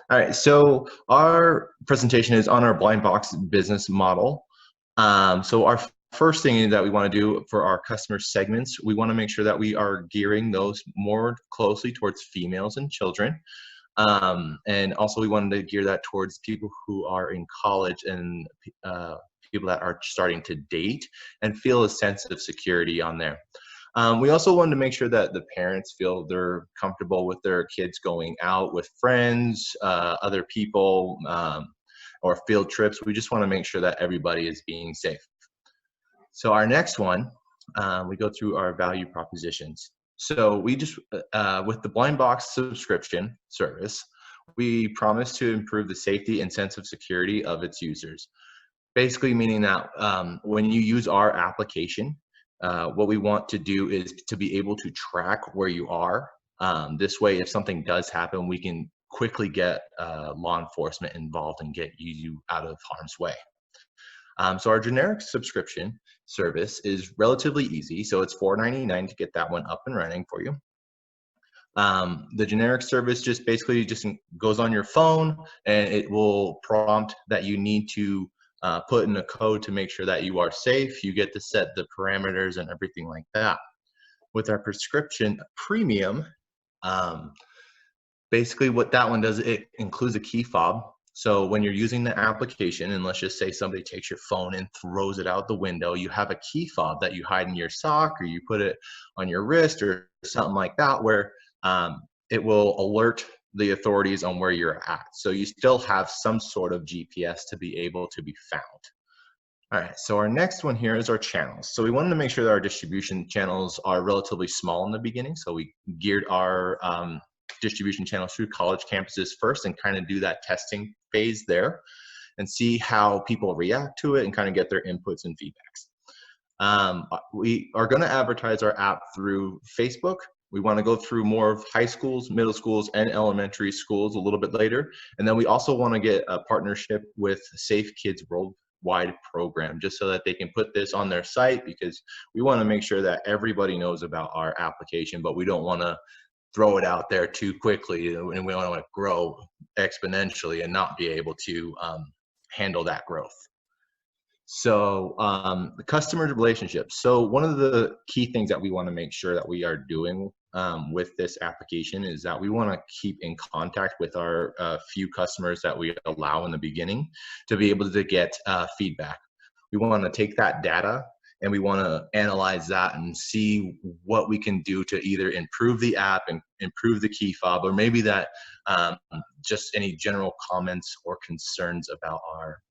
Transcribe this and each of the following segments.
All right, so our presentation is on our blind box business model. So our first thing that we want to do for our customer segments, we want to make sure that we are gearing those more closely towards females and children. And also we wanted to gear that towards people who are in college and people that are starting to date and feel a sense of security on there. We also wanted to make sure that the parents feel they're comfortable with their kids going out with friends, other people, or field trips. We just want to make sure that everybody is being safe. So our next one, we go through our value propositions. So we just, with the blind box subscription service, we promise to improve the safety and sense of security of its users. Basically meaning that when you use our application, what we want to do is to be able to track where you are. This way, if something does happen, we can quickly get law enforcement involved and get you out of harm's way. So our generic subscription service is relatively easy. So it's $4.99 to get that one up and running for you. The generic service just basically just goes on your phone, and it will prompt that you need to put in a code to make sure that you are safe. You get to set the parameters and everything like that. With our prescription premium, basically what that one does, it includes a key fob. So when you're using the application, and let's just say somebody takes your phone and throws it out the window, you have a key fob that you hide in your sock, or you put it on your wrist or something like that, where it will alert the authorities on where you're at. So you still have some sort of GPS to be able to be found. All right, so our next one here is our channels. So we wanted to make sure that our distribution channels are relatively small in the beginning. So we geared our distribution channels through college campuses first and kind of do that testing phase there and see how people react to it and kind of get their inputs and feedbacks. We are going to advertise our app through Facebook. We want to go through more of high schools, middle schools, and elementary schools a little bit later. And then we also want to get a partnership with Safe Kids Worldwide program, just so that they can put this on their site, because we want to make sure that everybody knows about our application, but we don't want to throw it out there too quickly, and we want to grow exponentially and not be able to handle that growth. So the customer relationships. So one of the key things that we want to make sure that we are doing with this application is that we want to keep in contact with our few customers that we allow in the beginning to be able to get feedback. We want to take that data and we want to analyze that and see what we can do to either improve the app and improve the key fob, or maybe that just any general comments or concerns about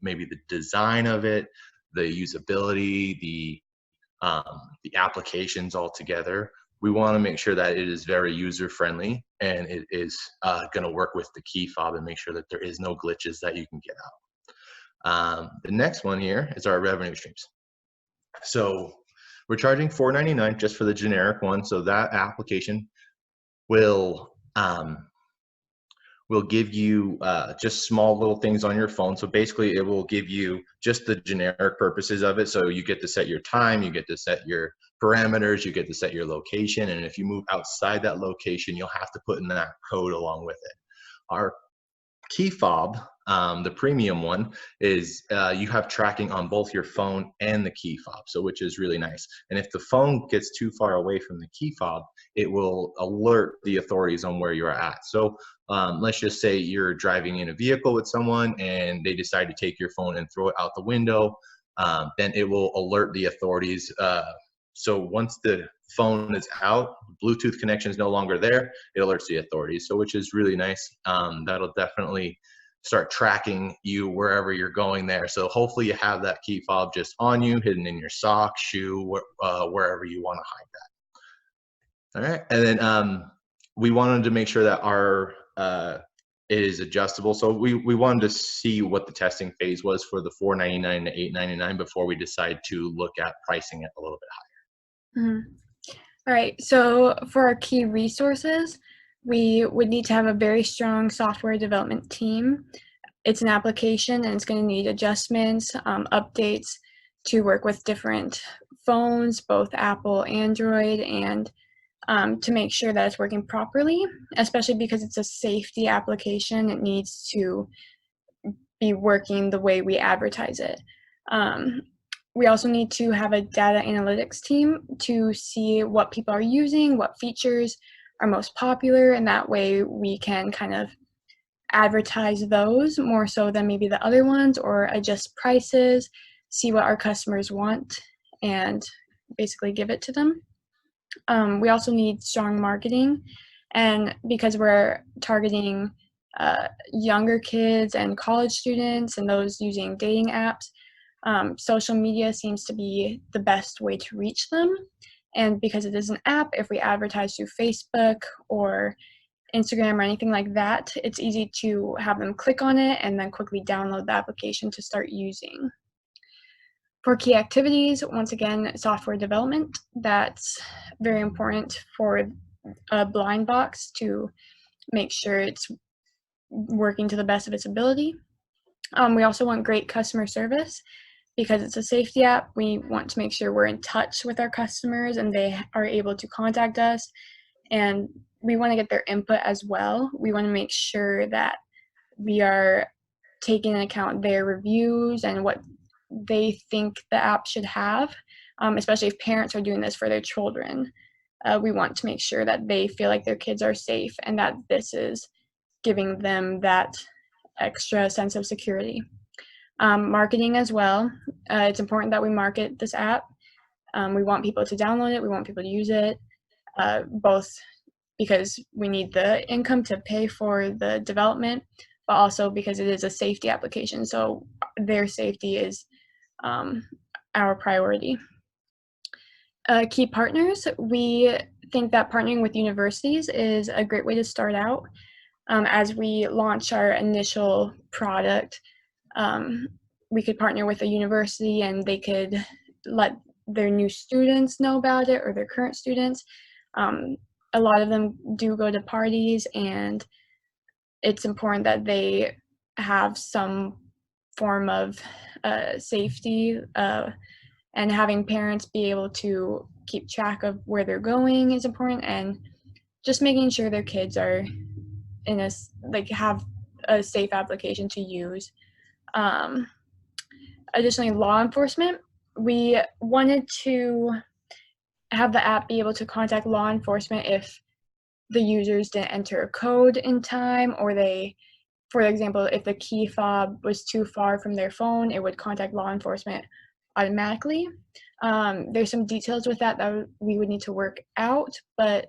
maybe the design of it, the usability, the applications altogether. We want to make sure that it is very user friendly and it is going to work with the key fob and make sure that there is no glitches that you can get out. The next one here is our revenue streams. So we're charging $4.99 just for the generic one. So that application will give you just small little things on your phone. So basically it will give you just the generic purposes of it. So you get to set your time, you get to set your parameters, you get to set your location. And if you move outside that location, you'll have to put in that code along with it. Our key fob, the premium one, is you have tracking on both your phone and the key fob, so which is really nice. And if the phone gets too far away from the key fob, it will alert the authorities on where you're at. So let's just say you're driving in a vehicle with someone and they decide to take your phone and throw it out the window, then it will alert the authorities. So once the phone is out, Bluetooth connection is no longer there, it alerts the authorities. So which is really nice. That'll definitely start tracking you wherever you're going there. So hopefully you have that key fob just on you, hidden in your sock, shoe, wherever you want to hide that. All right, and then we wanted to make sure that our it is adjustable. So we wanted to see what the testing phase was for the $4.99 to $8.99 before we decide to look at pricing it a little bit higher. Mm-hmm. All right, so for our key resources, we would need to have a very strong software development team. It's an application and it's going to need adjustments, updates to work with different phones, both Apple, Android, and to make sure that it's working properly, especially because it's a safety application. It needs to be working the way we advertise it. We also need to have a data analytics team to see what people are using, what features are most popular, and that way we can kind of advertise those more so than maybe the other ones, or adjust prices, see what our customers want, and basically give it to them. We also need strong marketing, and because we're targeting younger kids and college students and those using dating apps, social media seems to be the best way to reach them. And because it is an app, if we advertise through Facebook or Instagram or anything like that, it's easy to have them click on it and then quickly download the application to start using. For key activities, once again, software development. That's very important for a blind box to make sure it's working to the best of its ability. We also want great customer service. Because it's a safety app, we want to make sure we're in touch with our customers and they are able to contact us, and we want to get their input as well. We want to make sure that we are taking into account their reviews and what they think the app should have, especially if parents are doing this for their children. We want to make sure that they feel like their kids are safe and that this is giving them that extra sense of security. Marketing as well. It's important that we market this app. We want people to download it. We want people to use it, both because we need the income to pay for the development, but also because it is a safety application. So their safety is our priority. Key partners. We think that partnering with universities is a great way to start out. As we launch our initial product, we could partner with a university and they could let their new students know about it, or their current students. A lot of them do go to parties, and it's important that they have some form of safety, and having parents be able to keep track of where they're going is important, and just making sure their kids are in a, like, have a safe application to use. Additionally, law enforcement. We wanted to have the app be able to contact law enforcement if the users didn't enter a code in time, or they, for example, if the key fob was too far from their phone, it would contact law enforcement automatically. There's some details with that we would need to work out, but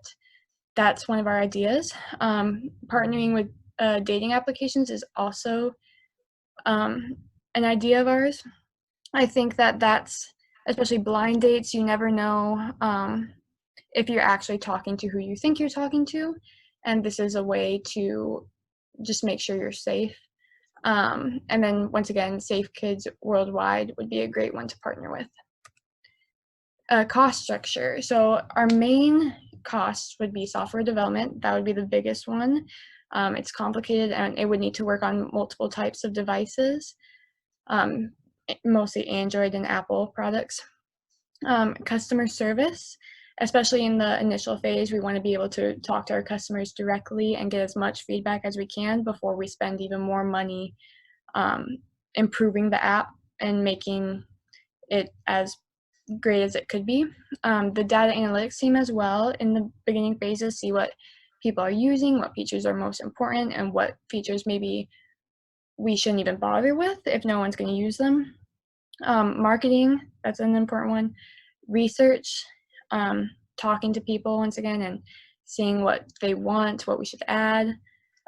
that's one of our ideas. Partnering with dating applications is also an idea of ours. I think that that's, especially blind dates, you never know if you're actually talking to who you think you're talking to, and this is a way to just make sure you're safe. And then once again, Safe Kids Worldwide would be a great one to partner with. Cost structure. So our main cost would be software development. That would be the biggest one. It's complicated and it would need to work on multiple types of devices, mostly Android and Apple products. Customer service, especially in the initial phase, we want to be able to talk to our customers directly and get as much feedback as we can before we spend even more money improving the app and making it as great as it could be. The data analytics team as well in the beginning phases see what people are using, what features are most important, and what features maybe we shouldn't even bother with if no one's going to use them. Marketing, that's an important one. Research, talking to people once again and seeing what they want, what we should add,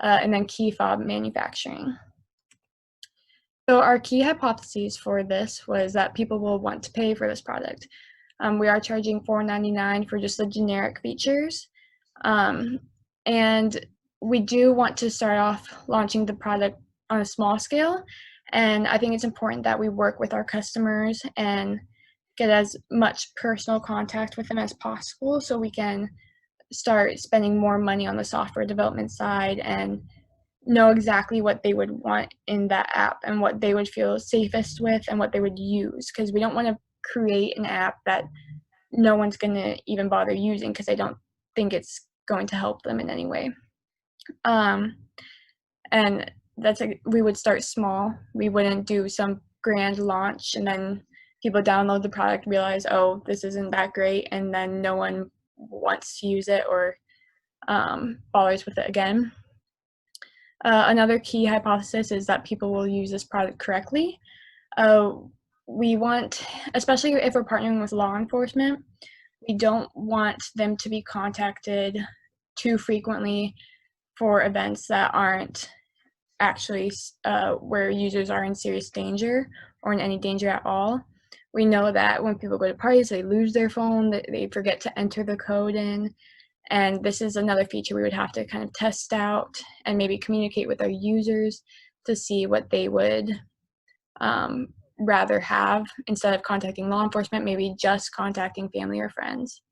and then key fob manufacturing. So our key hypotheses for this was that people will want to pay for this product. We are charging $4.99 for just the generic features. And we do want to start off launching the product on a small scale. And I think it's important that we work with our customers and get as much personal contact with them as possible so we can start spending more money on the software development side and know exactly what they would want in that app and what they would feel safest with and what they would use, because we don't want to create an app that no one's going to even bother using because they don't think it's going to help them in any way. And we would start small. We wouldn't do some grand launch and then people download the product, realize, oh, this isn't that great, and then no one wants to use it or bothers with it again. Another key hypothesis is that people will use this product correctly. We want, especially if we're partnering with law enforcement, we don't want them to be contacted too frequently for events that aren't actually where users are in serious danger or in any danger at all. We know that when people go to parties, they lose their phone, they forget to enter the code in, and this is another feature we would have to kind of test out and maybe communicate with our users to see what they would rather have instead of contacting law enforcement, maybe just contacting family or friends.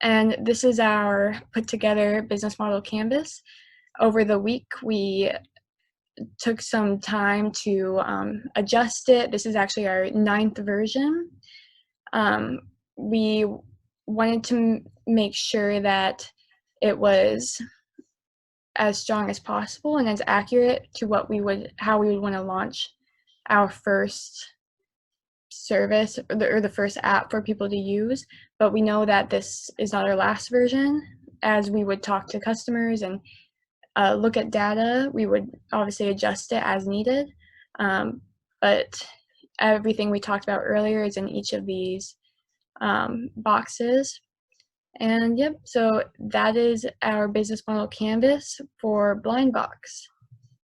And this is our put together business model canvas. Over the week, we took some time to adjust it. This is actually our 9th version. We wanted to make sure that it was as strong as possible and as accurate to how we would want to launch our first service or the first app for people to use. But we know that this is not our last version. As we would talk to customers and look at data, we would obviously adjust it as needed. But everything we talked about earlier is in each of these boxes. And yep, so that is our business model canvas for Blindbox.